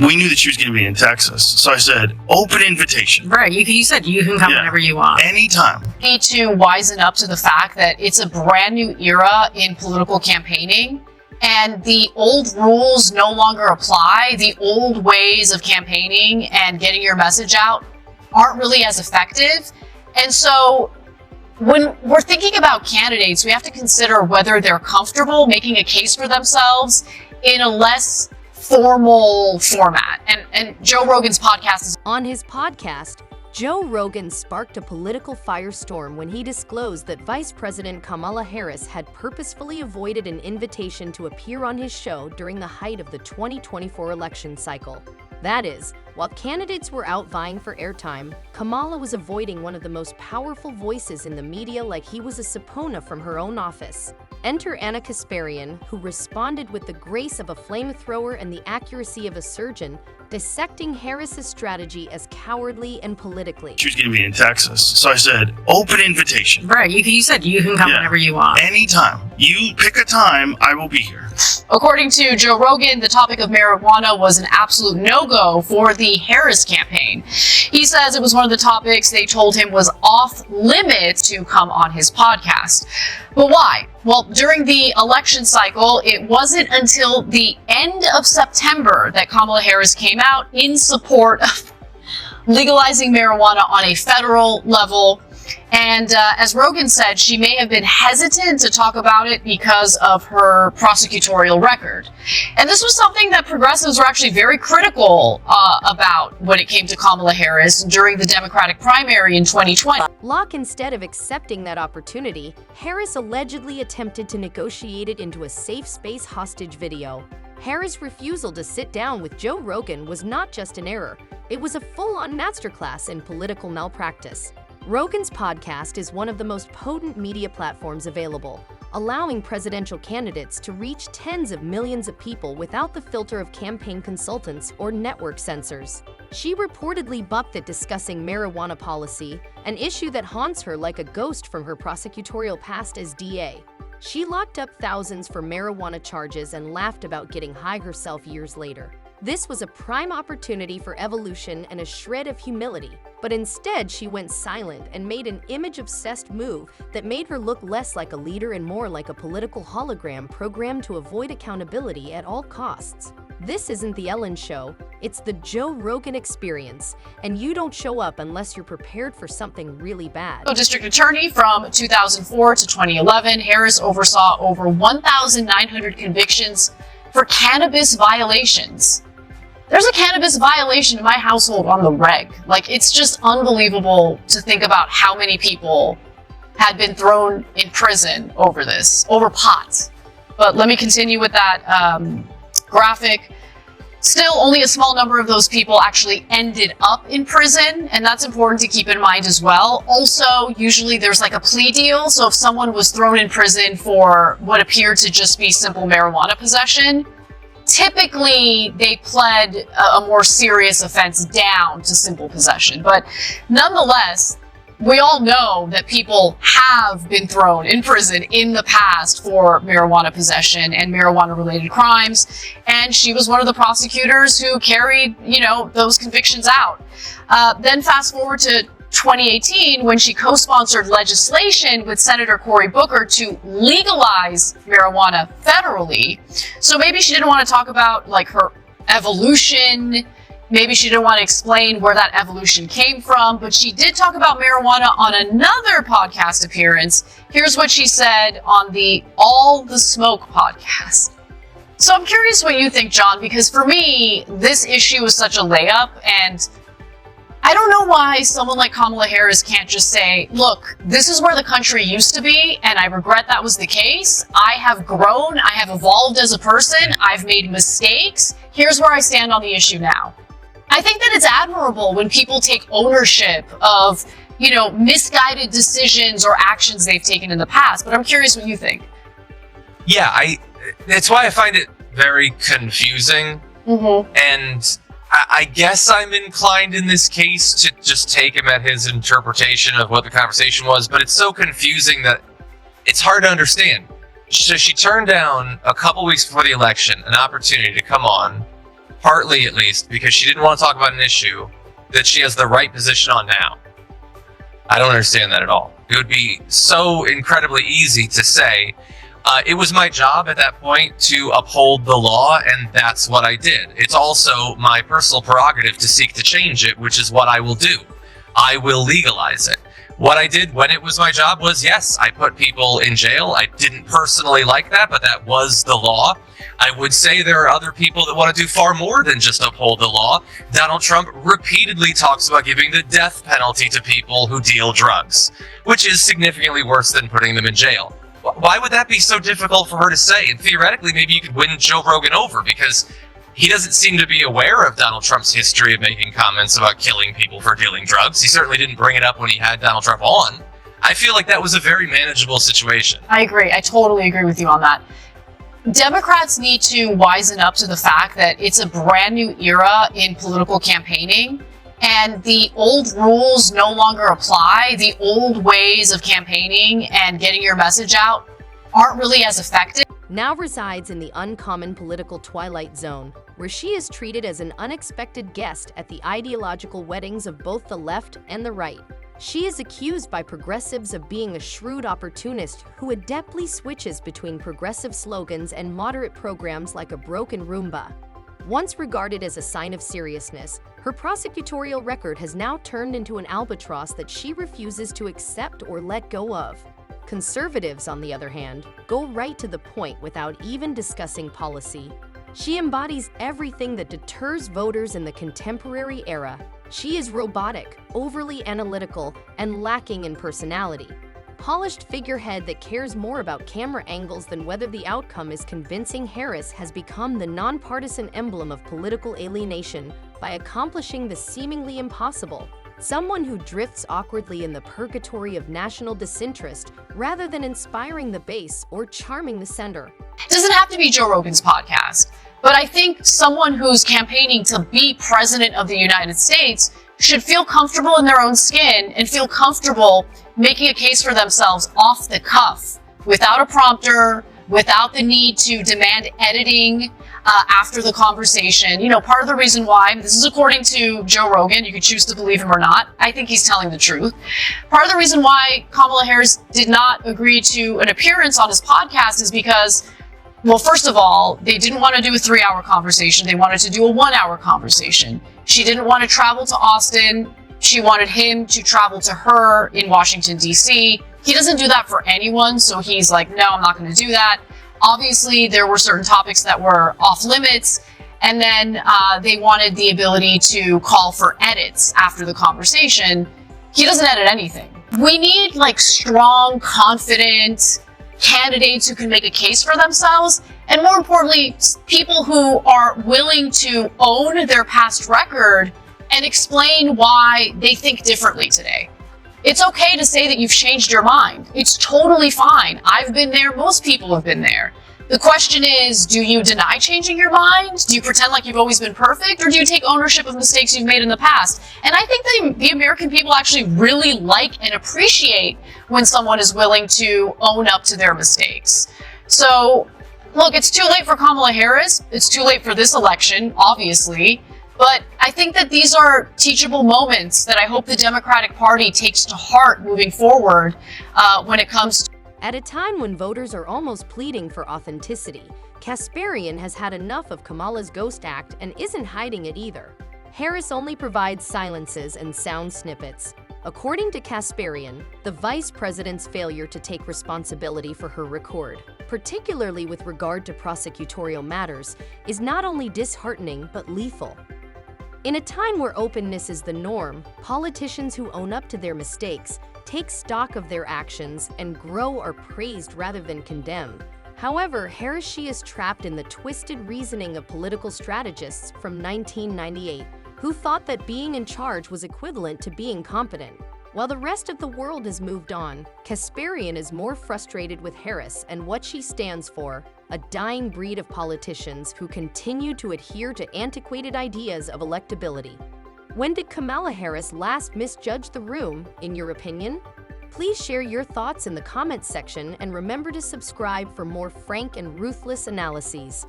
We knew that she was going to be in Texas, so I said, open invitation. Right, you said you can come whenever you want. Anytime. Need to wisen up to the fact that it's a brand new era in political campaigning, and the old rules no longer apply. The old ways of campaigning and getting your message out aren't really as effective. And so when we're thinking about candidates, we have to consider whether they're comfortable making a case for themselves in a less formal format. And Joe Rogan's podcast is... On his podcast, Joe Rogan sparked a political firestorm when he disclosed that Vice President Kamala Harris had purposefully avoided an invitation to appear on his show during the height of the 2024 election cycle. That is, while candidates were out vying for airtime, Kamala was avoiding one of the most powerful voices in the media like he was a subpoena from her own office. Enter Anna Kasparian, who responded with the grace of a flamethrower and the accuracy of a surgeon, dissecting Harris's strategy as cowardly and politically. She was going to be in Texas, so I said, open invitation. Right, you said you can come whenever you want. Anytime. You pick a time, I will be here. According to Joe Rogan, the topic of marijuana was an absolute no-go for the Harris campaign. He says it was one of the topics they told him was off limits to come on his podcast. But why? Well, during the election cycle, it wasn't until the end of September that Kamala Harris came out in support of legalizing marijuana on a federal level. And as Rogan said, she may have been hesitant to talk about it because of her prosecutorial record. And this was something that progressives were actually very critical about when it came to Kamala Harris during the Democratic primary in 2020. Locke, instead of accepting that opportunity, Harris allegedly attempted to negotiate it into a safe space hostage video. Harris' refusal to sit down with Joe Rogan was not just an error, it was a full-on masterclass in political malpractice. Rogan's podcast is one of the most potent media platforms available, allowing presidential candidates to reach tens of millions of people without the filter of campaign consultants or network censors. She reportedly bucked at discussing marijuana policy, an issue that haunts her like a ghost from her prosecutorial past as DA. She locked up thousands for marijuana charges and laughed about getting high herself years later. This was a prime opportunity for evolution and a shred of humility, but instead she went silent and made an image-obsessed move that made her look less like a leader and more like a political hologram programmed to avoid accountability at all costs. This isn't the Ellen Show, it's the Joe Rogan experience, and you don't show up unless you're prepared for something really bad. District Attorney from 2004 to 2011, Harris oversaw over 1,900 convictions for cannabis violations. There's a cannabis violation in my household on the reg. Like, it's just unbelievable to think about how many people had been thrown in prison over this, over pot. But let me continue with that graphic. Still, only a small number of those people actually ended up in prison, and that's important to keep in mind as well. Also, usually there's like a plea deal, so if someone was thrown in prison for what appeared to just be simple marijuana possession, typically they pled a more serious offense down to simple possession. But nonetheless, we all know that people have been thrown in prison in the past for marijuana possession and marijuana-related crimes, and she was one of the prosecutors who carried, those convictions out. Then fast forward to 2018, when she co-sponsored legislation with Senator Cory Booker to legalize marijuana federally. So maybe she didn't want to talk about like her evolution. Maybe she didn't want to explain where that evolution came from, but she did talk about marijuana on another podcast appearance. Here's what she said on the All the Smoke podcast. So I'm curious what you think, John, because for me, this issue is such a layup, and I don't know why someone like Kamala Harris can't just say, look, this is where the country used to be, and I regret that was the case. I have grown, I have evolved as a person, I've made mistakes. Here's where I stand on the issue now. I think that it's admirable when people take ownership of, misguided decisions or actions they've taken in the past, but I'm curious what you think. Yeah, that's why I find it very confusing, and I guess I'm inclined in this case to just take him at his interpretation of what the conversation was, but it's so confusing that it's hard to understand. So she turned down, a couple weeks before the election, an opportunity to come on partly at least, because she didn't want to talk about an issue that she has the right position on now. I don't understand that at all. It would be so incredibly easy to say, it was my job at that point to uphold the law, and that's what I did. It's also my personal prerogative to seek to change it, which is what I will do. I will legalize it. What I did when it was my job was, yes, I put people in jail. I didn't personally like that, but that was the law. I would say there are other people that want to do far more than just uphold the law. Donald Trump repeatedly talks about giving the death penalty to people who deal drugs, which is significantly worse than putting them in jail. Why would that be so difficult for her to say? And theoretically, maybe you could win Joe Rogan over, because he doesn't seem to be aware of Donald Trump's history of making comments about killing people for dealing drugs. He certainly didn't bring it up when he had Donald Trump on. I feel like that was a very manageable situation. I agree. I totally agree with you on that. Democrats need to wisen up to the fact that it's a brand new era in political campaigning, and the old rules no longer apply. The old ways of campaigning and getting your message out aren't really as effective. Now resides in the uncommon political twilight zone, where she is treated as an unexpected guest at the ideological weddings of both the left and the right. She is accused by progressives of being a shrewd opportunist who adeptly switches between progressive slogans and moderate programs like a broken Roomba. Once regarded as a sign of seriousness, her prosecutorial record has now turned into an albatross that she refuses to accept or let go of. Conservatives, on the other hand, go right to the point without even discussing policy. She embodies everything that deters voters in the contemporary era. She is robotic, overly analytical, and lacking in personality. Polished figurehead that cares more about camera angles than whether the outcome is convincing, Harris has become the nonpartisan emblem of political alienation by accomplishing the seemingly impossible. Someone who drifts awkwardly in the purgatory of national disinterest rather than inspiring the base or charming the sender. It doesn't have to be Joe Rogan's podcast, but I think someone who's campaigning to be president of the United States should feel comfortable in their own skin and feel comfortable making a case for themselves off the cuff, without a prompter, without the need to demand editing after the conversation. You know, part of the reason why, this is according to Joe Rogan, you could choose to believe him or not, I think he's telling the truth. Part of the reason why Kamala Harris did not agree to an appearance on his podcast is because, well, first of all, they didn't want to do a 3-hour conversation. They wanted to do a 1-hour conversation. She didn't want to travel to Austin. She wanted him to travel to her in Washington, D.C. He doesn't do that for anyone, so he's like, no, I'm not going to do that. Obviously, there were certain topics that were off limits, and then they wanted the ability to call for edits after the conversation. He doesn't edit anything. We need like strong, confident candidates who can make a case for themselves, and more importantly, people who are willing to own their past record and explain why they think differently today. It's okay to say that you've changed your mind. It's totally fine. I've been there. Most people have been there. The question is, do you deny changing your mind? Do you pretend like you've always been perfect? Or do you take ownership of mistakes you've made in the past? And I think the American people actually really like and appreciate when someone is willing to own up to their mistakes. So, look, it's too late for Kamala Harris. It's too late for this election, obviously. But I think that these are teachable moments that I hope the Democratic Party takes to heart moving forward when it comes to. At a time when voters are almost pleading for authenticity, Kasparian has had enough of Kamala's Ghost Act and isn't hiding it either. Harris only provides silences and sound snippets. According to Kasparian, the vice president's failure to take responsibility for her record, particularly with regard to prosecutorial matters, is not only disheartening but lethal. In a time where openness is the norm, politicians who own up to their mistakes, take stock of their actions, and grow are praised rather than condemned. However, Harris is trapped in the twisted reasoning of political strategists from 1998, who thought that being in charge was equivalent to being competent. While the rest of the world has moved on, Kasparian is more frustrated with Harris and what she stands for, a dying breed of politicians who continue to adhere to antiquated ideas of electability. When did Kamala Harris last misjudge the room, in your opinion? Please share your thoughts in the comments section and remember to subscribe for more frank and ruthless analyses.